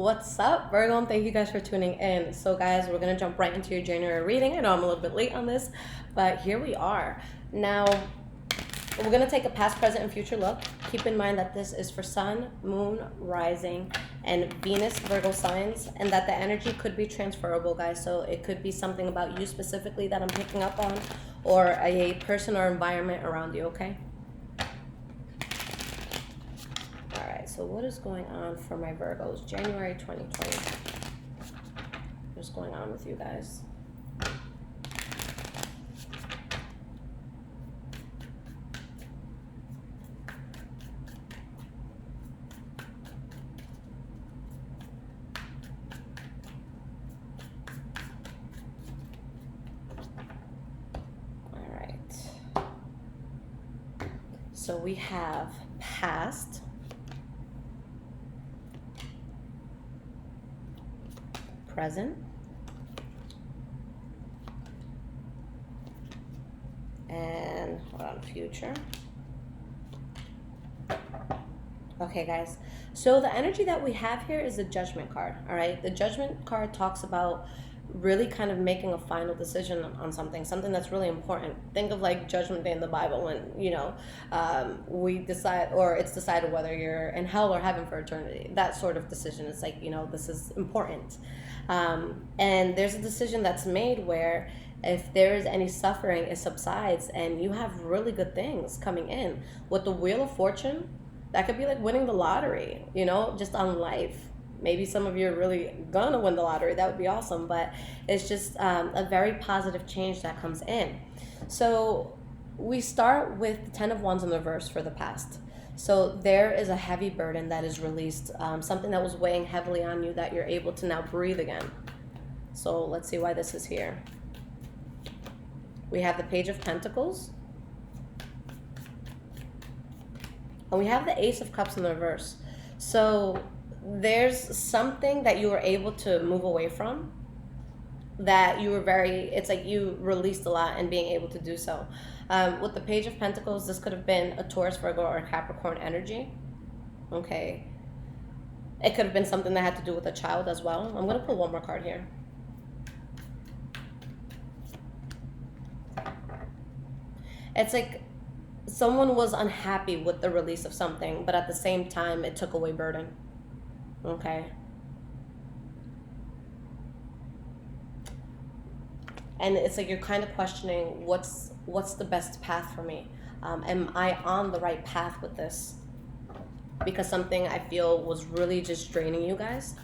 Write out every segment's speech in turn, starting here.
What's up, Virgo? And thank you guys for tuning in. So guys, we're going to jump right into your January reading. I know I'm a little bit late on this, but here we are. Now, we're going to take a past, present, and future look. Keep in mind that this is for Sun, Moon, Rising, and Venus Virgo signs, and that the energy could be transferable, guys. So it could be something about you specifically that I'm picking up on, or a person or environment around you, okay? So what is going on for my Virgos? January 2020. What's going on with you guys? All right. So we have past, present, and hold on, future. Okay, guys, so the energy that we have here is the Judgment card. All right, the Judgment card talks about really kind of making a final decision on something that's really important. Think of like Judgment Day in the Bible when, you know, we decide, or it's decided whether you're in hell or heaven for eternity. That sort of decision. It's like, you know, this is important. And there's a decision that's made where if there is any suffering, it subsides and you have really good things coming in. With the Wheel of Fortune, that could be like winning the lottery, you know, just on life. Maybe some of you are really gonna win the lottery. That would be awesome. But it's just a very positive change that comes in. So we start with the 10 of Wands in the reverse for the past. So there is a heavy burden that is released, something that was weighing heavily on you that you're able to now breathe again. So let's see why this is here. We have the Page of Pentacles. And we have the Ace of Cups in the reverse. So there's something that you were able to move away from, that you were it's like you released a lot and being able to do so. With the Page of Pentacles, this could have been a Taurus, Virgo, or a Capricorn energy. Okay. It could have been something that had to do with a child as well. I'm going to pull one more card here. It's like someone was unhappy with the release of something, but at the same time, it took away burden. Okay. And it's like you're kind of questioning what's the best path for me. Am I on the right path with this? Because something I feel was really just draining you guys.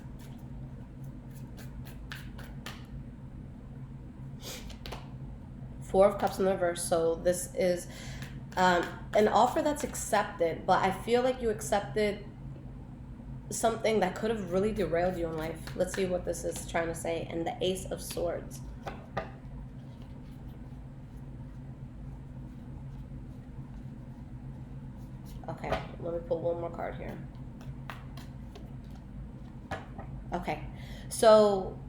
Four of Cups in the reverse. So this is an offer that's accepted, but I feel like you accepted something that could have really derailed you in life. Let's see what this is trying to say. And the Ace of Swords. Okay, let me pull one more card here. Okay, so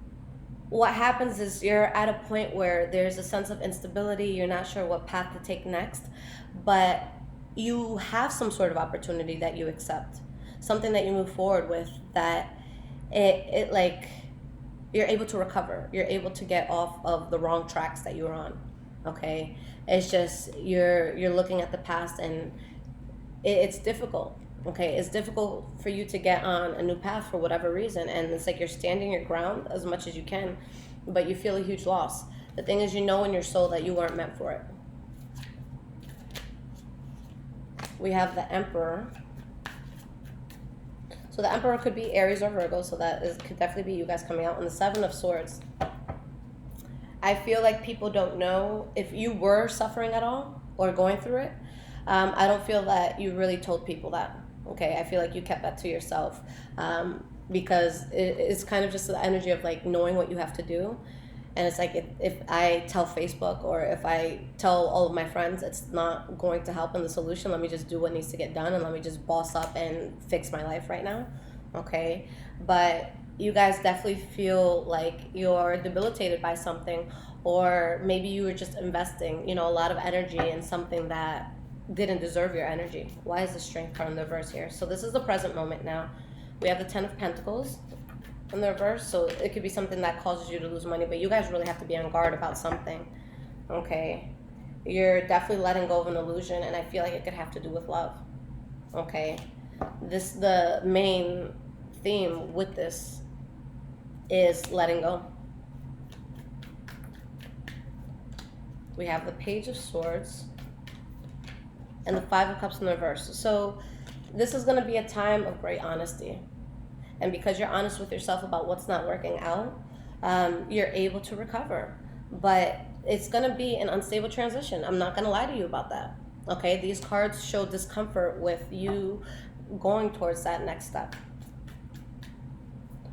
what happens is you're at a point where there's a sense of instability. You're not sure what path to take next, but you have some sort of opportunity that you accept, something that you move forward with, that it like you're able to recover. You're able to get off of the wrong tracks that you were on. Okay, it's just you're looking at the past and it's difficult. Okay, it's difficult for you to get on a new path for whatever reason, and it's like you're standing your ground as much as you can, but you feel a huge loss. The thing is, you know in your soul that you weren't meant for it. We have the Emperor. So the Emperor could be Aries or Virgo, so could definitely be you guys coming out. And the Seven of Swords. I feel like people don't know if you were suffering at all or going through it. I don't feel that you really told people that. Okay, I feel like you kept that to yourself, because it's kind of just the energy of like knowing what you have to do. And it's like if I tell Facebook or if I tell all of my friends, it's not going to help in the solution. Let me just do what needs to get done and let me just boss up and fix my life right now. Okay, but you guys definitely feel like you're debilitated by something, or maybe you were just investing, you know, a lot of energy in something that didn't deserve your energy. Why is the Strength card in the reverse here? So this is the present moment now. We have the Ten of Pentacles. in the reverse. So it could be something that causes you to lose money, but you guys really have to be on guard about something. Okay, you're definitely letting go of an illusion, and I feel like it could have to do with love. Okay, the main theme with this is letting go. We have the Page of Swords and the Five of Cups in the reverse. So this is going to be a time of great honesty. And because you're honest with yourself about what's not working out, you're able to recover. But it's going to be an unstable transition. I'm not going to lie to you about that. Okay, these cards show discomfort with you going towards that next step.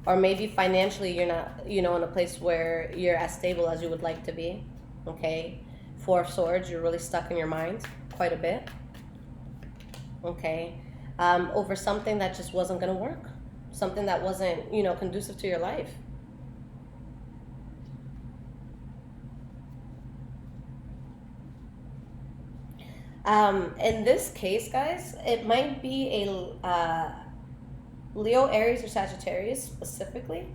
Or maybe financially you're not, in a place where you're as stable as you would like to be. Okay, Four of Swords, you're really stuck in your mind quite a bit. Okay, over something that just wasn't going to work. Something that wasn't, conducive to your life. In this case, guys, it might be a Leo, Aries, or Sagittarius specifically,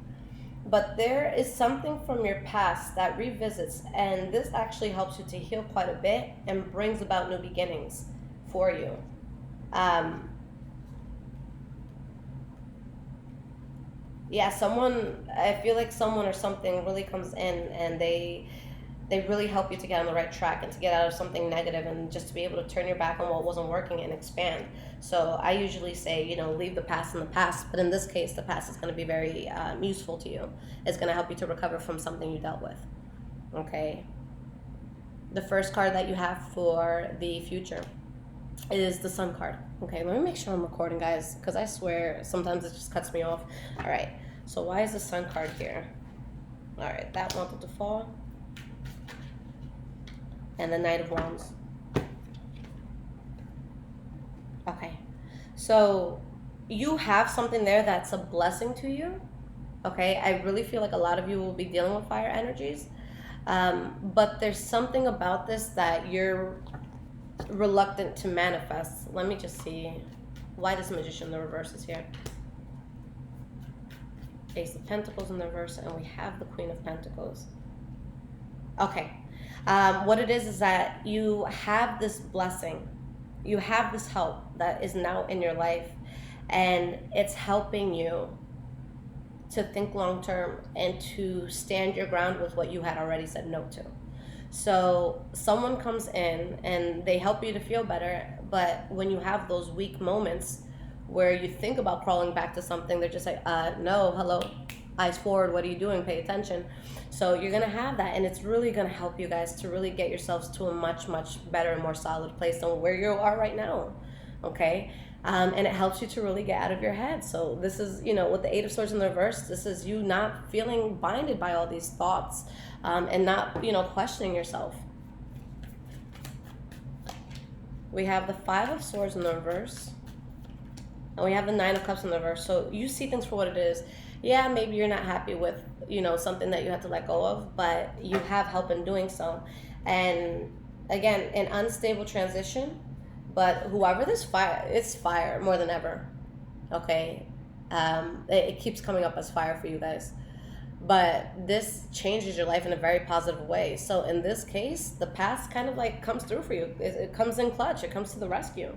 but there is something from your past that revisits, and this actually helps you to heal quite a bit and brings about new beginnings for you. Yeah, I feel like someone or something really comes in and they really help you to get on the right track and to get out of something negative and just to be able to turn your back on what wasn't working and expand. So I usually say, leave the past in the past, but in this case, the past is going to be very useful to you. It's going to help you to recover from something you dealt with. Okay. The first card that you have for the future is the Sun card. Okay, let me make sure I'm recording, guys, because I swear sometimes it just cuts me off. All right, so why is the Sun card here? All right, that wanted to fall. And the Knight of Wands. Okay, so you have something there that's a blessing to you. Okay, I really feel like a lot of you will be dealing with fire energies. But there's something about this that you're reluctant to manifest. Let me just see why this Magician in the reverse is here. Ace of Pentacles in the reverse, and we have the Queen of Pentacles. Okay, what it is that you have this blessing, you have this help that is now in your life, and it's helping you to think long term and to stand your ground with what you had already said no to. So someone comes in and they help you to feel better, but when you have those weak moments where you think about crawling back to something, they're just like, no, hello, eyes forward, what are you doing? Pay attention. So you're going to have that, and it's really going to help you guys to really get yourselves to a much, much better and more solid place than where you are right now. Okay? And it helps you to really get out of your head. So this is, with the Eight of Swords in the reverse, this is you not feeling binded by all these thoughts, and not, questioning yourself. We have the Five of Swords in the reverse, and we have the Nine of Cups in the reverse. So you see things for what it is. Yeah, maybe you're not happy with, something that you have to let go of, but you have help in doing so. And again, an unstable transition, but whoever this fire, it's fire more than ever. Okay, it keeps coming up as fire for you guys, but this changes your life in a very positive way. So in this case, the past kind of like comes through for you. It comes in clutch. It comes to the rescue.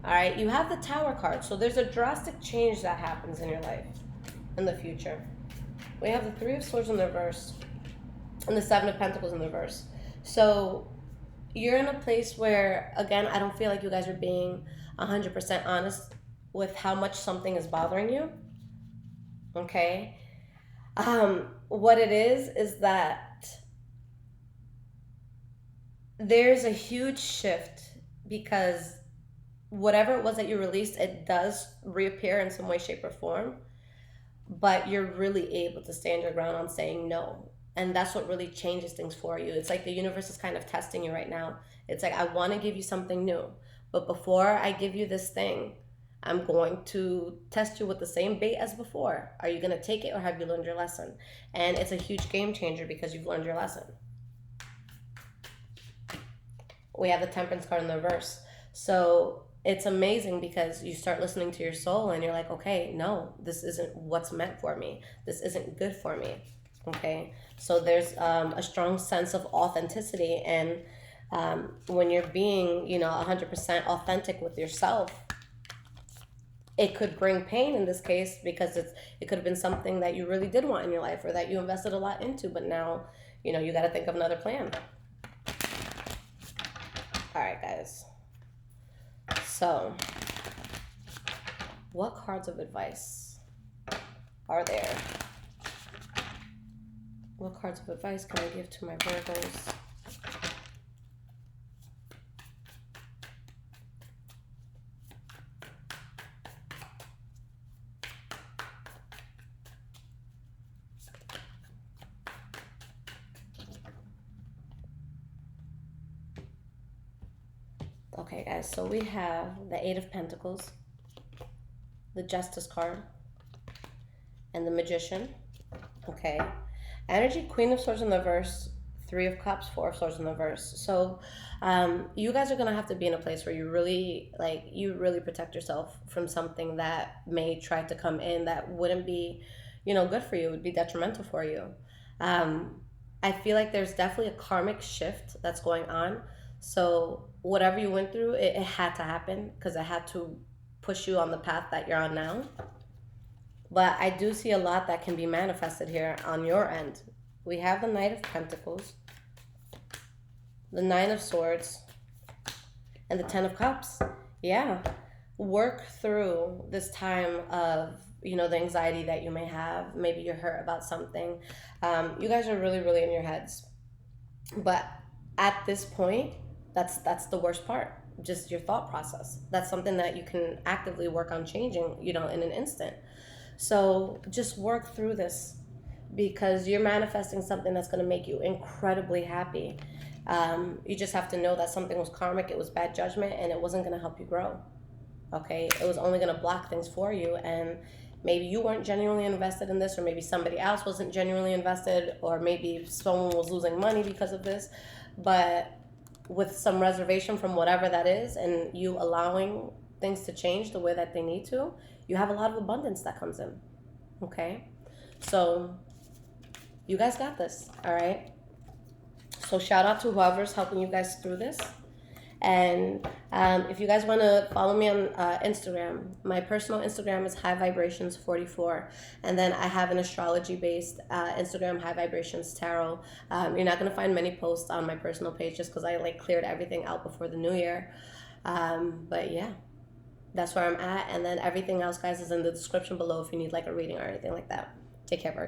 All right, you have the Tower card, so there's a drastic change that happens in your life in the future. We have the Three of Swords in the reverse and the Seven of Pentacles in the reverse. So you're in a place where, again, I don't feel like you guys are being 100% honest with how much something is bothering you. Okay? What it is that there's a huge shift, because whatever it was that you released, it does reappear in some way, shape, or form, but you're really able to stand your ground on saying no. And that's what really changes things for you. It's like the universe is kind of testing you right now. It's like, I want to give you something new, but before I give you this thing, I'm going to test you with the same bait as before. Are you going to take it, or have you learned your lesson? And it's a huge game changer because you've learned your lesson. We have the Temperance card in the reverse. So it's amazing because you start listening to your soul and you're like, okay, no, this isn't what's meant for me. This isn't good for me. Okay. So there's a strong sense of authenticity. And when you're being, 100% authentic with yourself, it could bring pain in this case because it could have been something that you really did want in your life or that you invested a lot into, but now, you got to think of another plan. All right, guys. So, what cards of advice are there? What cards of advice can I give to my Virgos? Okay, guys, so we have the Eight of Pentacles, the Justice card, and the Magician. Okay. Energy, Queen of Swords in the reverse, Three of Cups, Four of Swords in the reverse. So you guys are going to have to be in a place where you really protect yourself from something that may try to come in that wouldn't be, good for you. It would be detrimental for you. I feel like there's definitely a karmic shift that's going on. So whatever you went through, it had to happen because it had to push you on the path that you're on now. But I do see a lot that can be manifested here on your end. We have the Knight of Pentacles, the Nine of Swords, and the Ten of Cups. Yeah. Work through this time of, the anxiety that you may have. Maybe you're hurt about something. You guys are really, really in your heads. But at this point, that's the worst part. Just your thought process. That's something that you can actively work on changing, in an instant. So just work through this because you're manifesting something that's going to make you incredibly happy. You just have to know that something was karmic, it was bad judgment, and it wasn't going to help you grow. Okay? It was only going to block things for you, and maybe you weren't genuinely invested in this, or maybe somebody else wasn't genuinely invested, or maybe someone was losing money because of this. But with some reservation from whatever that is, and you allowing things to change the way that they need to, you have a lot of abundance that comes in. Okay? So you guys got this. All right? So shout out to whoever's helping you guys through this. And if you guys want to follow me on Instagram, my personal Instagram is High Vibrations 44, and then I have an astrology based Instagram, High Vibrations Tarot. You're not going to find many posts on my personal page just because I cleared everything out before the new year. But yeah, that's where I'm at, and then everything else, guys, is in the description below if you need a reading or anything like that. Take care, Virgo.